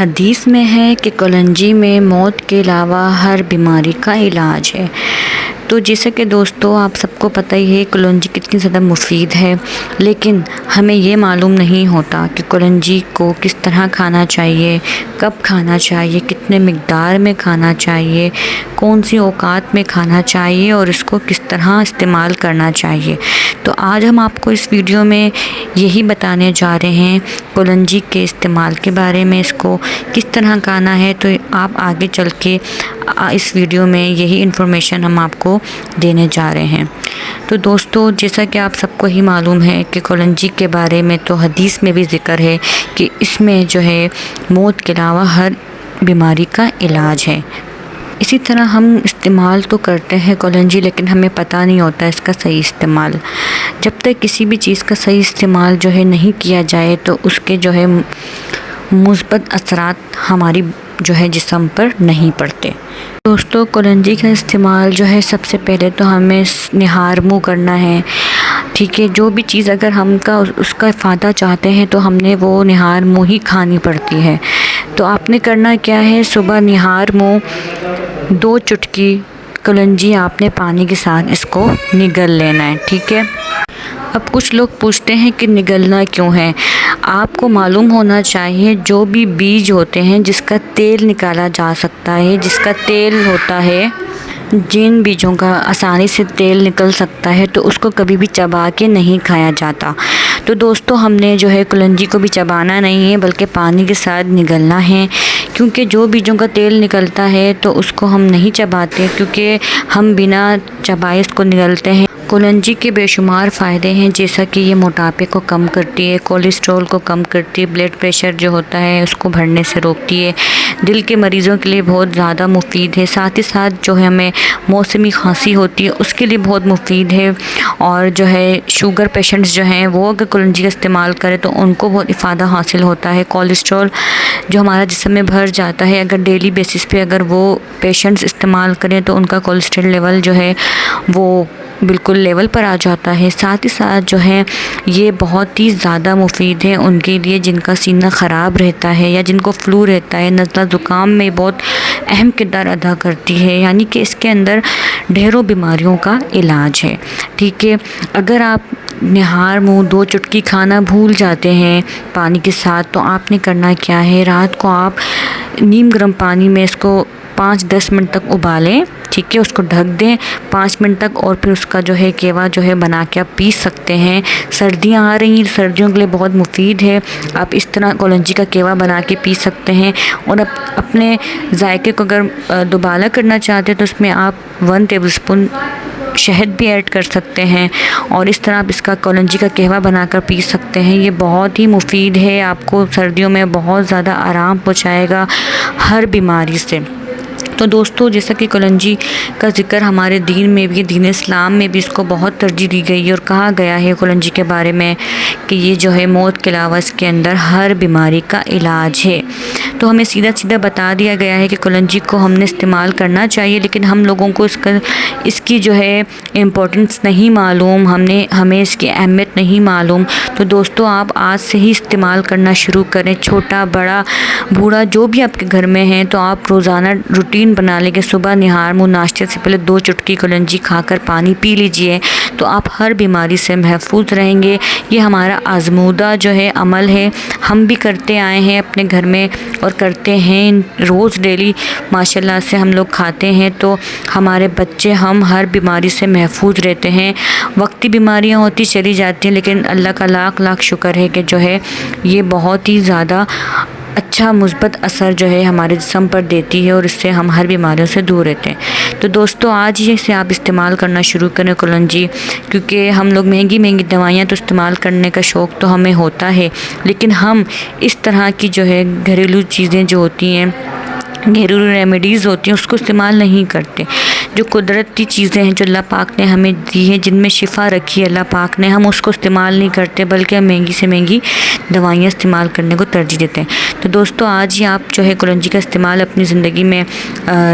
حدیث میں ہے کہ کلنجی میں موت کے علاوہ ہر بیماری کا علاج ہے۔ تو جیسا کہ دوستو آپ سب کو پتہ ہی ہے کلونجی کتنی زیادہ مفید ہے، لیکن ہمیں یہ معلوم نہیں ہوتا کہ کلونجی کو کس طرح کھانا چاہیے، کب کھانا چاہیے، کتنے مقدار میں کھانا چاہیے، کون سی اوقات میں کھانا چاہیے اور اس کو کس طرح استعمال کرنا چاہیے۔ تو آج ہم آپ کو اس ویڈیو میں یہی بتانے جا رہے ہیں کلونجی کے استعمال کے بارے میں، اس کو کس طرح کھانا ہے۔ تو آپ آگے چل کے اس ویڈیو میں یہی انفارمیشن ہم آپ کو دینے جا رہے ہیں۔ تو دوستو جیسا کہ آپ سب کو ہی معلوم ہے کہ کلونجی کے بارے میں تو حدیث میں بھی ذکر ہے کہ اس میں جو ہے موت کے علاوہ ہر بیماری کا علاج ہے۔ اسی طرح ہم استعمال تو کرتے ہیں کلونجی، لیکن ہمیں پتہ نہیں ہوتا اس کا صحیح استعمال۔ جب تک کسی بھی چیز کا صحیح استعمال جو ہے نہیں کیا جائے تو اس کے جو ہے مثبت اثرات ہماری جو ہے جسم پر نہیں پڑتے۔ دوستو کلونجی کا استعمال جو ہے سب سے پہلے تو ہمیں نہار منہ کرنا ہے، ٹھیک ہے۔ جو بھی چیز اگر ہم اس کا فائدہ چاہتے ہیں تو ہم نے وہ نہار منہ ہی کھانی پڑتی ہے۔ تو آپ نے کرنا کیا ہے، صبح نہار منہ 2 چٹکی کلونجی آپ نے پانی کے ساتھ اس کو نگل لینا ہے، ٹھیک ہے۔ اب کچھ لوگ پوچھتے ہیں کہ نگلنا کیوں ہے۔ آپ کو معلوم ہونا چاہیے جو بھی بیج ہوتے ہیں جس کا تیل نکالا جا سکتا ہے، جس کا تیل ہوتا ہے، جن بیجوں کا آسانی سے تیل نکل سکتا ہے تو اس کو کبھی بھی چبا کے نہیں کھایا جاتا۔ تو دوستو ہم نے جو ہے کلونجی کو بھی چبانا نہیں ہے بلکہ پانی کے ساتھ نگلنا ہے، کیونکہ جو بیجوں کا تیل نکلتا ہے تو اس کو ہم نہیں چباتے، کیونکہ ہم بنا چبائے اس کو نگلتے ہیں۔ کلونجی کے بے شمار فائدے ہیں، جیسا کہ یہ موٹاپے کو کم کرتی ہے، کولیسٹرول کو کم کرتی ہے، بلڈ پریشر جو ہوتا ہے اس کو بڑھنے سے روکتی ہے، دل کے مریضوں کے لیے بہت زیادہ مفید ہے، ساتھ ہی ساتھ جو ہے ہمیں موسمی کھانسی ہوتی ہے اس کے لیے بہت مفید ہے، اور جو ہے شوگر پیشنٹس جو ہیں وہ اگر کلونجی کا استعمال کریں تو ان کو بہت افادہ حاصل ہوتا ہے۔ کولیسٹرول جو ہمارا جسم میں بھر جاتا ہے، اگر ڈیلی بیسس پہ اگر وہ پیشنٹس استعمال کریں تو ان کا کولیسٹرول لیول جو ہے وہ بالکل لیول پر آ جاتا ہے۔ ساتھ ہی ساتھ جو ہے یہ بہت ہی زیادہ مفید ہے ان کے لیے جن کا سینہ خراب رہتا ہے یا جن کو فلو رہتا ہے، نزلہ زکام میں بہت اہم کردار ادا کرتی ہے، یعنی کہ اس کے اندر ڈھیروں بیماریوں کا علاج ہے، ٹھیک ہے۔ اگر آپ نہار منہ 2 چٹکی کھانا بھول جاتے ہیں پانی کے ساتھ تو آپ نے کرنا کیا ہے، رات کو آپ نیم گرم پانی میں اس کو 5-10 منٹ تک ابالیں، ٹھیک ہے، اس کو ڈھک دیں 5 منٹ تک، اور پھر اس کا جو ہے کیوا جو ہے بنا کے آپ پی سکتے ہیں۔ سردیاں آ رہی ہیں، سردیوں کے لیے بہت مفید ہے، آپ اس طرح کلونجی کا کیوا بنا کے پی سکتے ہیں۔ اور اپنے ذائقے کو اگر دوبالا کرنا چاہتے ہیں تو اس میں آپ 1 ٹیبل اسپون شہد بھی ایڈ کر سکتے ہیں، اور اس طرح آپ اس کا کلونجی کا کہوا بنا کر پی سکتے ہیں۔ یہ بہت ہی مفید ہے، آپ کو سردیوں میں بہت زیادہ آرام پہنچائے گا ہر بیماری سے۔ تو دوستو جیسا کہ کلونجی کا ذکر ہمارے دین میں بھی، دین اسلام میں بھی اس کو بہت ترجیح دی گئی ہے، اور کہا گیا ہے کلونجی کے بارے میں کہ یہ جو ہے موت کے علاوہ اس کے اندر ہر بیماری کا علاج ہے۔ تو ہمیں سیدھا سیدھا بتا دیا گیا ہے کہ کلونجی کو ہم نے استعمال کرنا چاہیے، لیکن ہم لوگوں کو اس کی جو ہے امپورٹنس نہیں معلوم، ہمیں اس کی اہمیت نہیں معلوم۔ تو دوستو آپ آج سے ہی استعمال کرنا شروع کریں، چھوٹا بڑا بوڑھا جو بھی آپ کے گھر میں ہیں، تو آپ روزانہ روٹین بنا لیں کہ صبح نہار منہ ناشتے سے پہلے 2 چٹکی کلونجی کھا کر پانی پی لیجئے، تو آپ ہر بیماری سے محفوظ رہیں گے۔ یہ ہمارا آزمودہ جو ہے عمل ہے، ہم بھی کرتے آئے ہیں اپنے گھر میں اور کرتے ہیں روز ڈیلی، ماشاءاللہ سے ہم لوگ کھاتے ہیں، تو ہمارے بچے ہم ہر بیماری سے محفوظ رہتے ہیں۔ وقتی بیماریاں ہوتی چلی جاتی ہیں، لیکن اللہ کا لاکھ لاکھ شکر ہے کہ جو ہے یہ بہت ہی زیادہ اچھا مثبت اثر جو ہے ہمارے جسم پر دیتی ہے، اور اس سے ہم ہر بیماریوں سے دور رہتے ہیں۔ تو دوستو آج ہی سے آپ استعمال کرنا شروع کریں کلونجی، کیونکہ ہم لوگ مہنگی مہنگی دوائیاں تو استعمال کرنے کا شوق تو ہمیں ہوتا ہے، لیکن ہم اس طرح کی جو ہے گھریلو چیزیں جو ہوتی ہیں، گھریلو ریمیڈیز ہوتی ہیں، اس کو استعمال نہیں کرتے۔ جو قدرتی چیزیں ہیں جو اللہ پاک نے ہمیں دی ہیں، جن میں شفا رکھی ہے اللہ پاک نے، ہم اس کو استعمال نہیں کرتے بلکہ ہم مہنگی سے مہنگی دوائیاں استعمال کرنے کو ترجیح دیتے ہیں۔ تو دوستو آج ہی آپ جو ہے کلونجی کا استعمال اپنی زندگی میں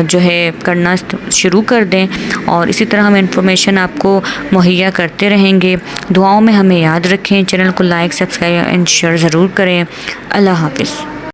جو ہے کرنا شروع کر دیں، اور اسی طرح ہم انفارمیشن آپ کو مہیا کرتے رہیں گے۔ دعاؤں میں ہمیں یاد رکھیں، چینل کو لائک، سبسکرائب اینڈ شیئر ضرور کریں۔ اللہ حافظ۔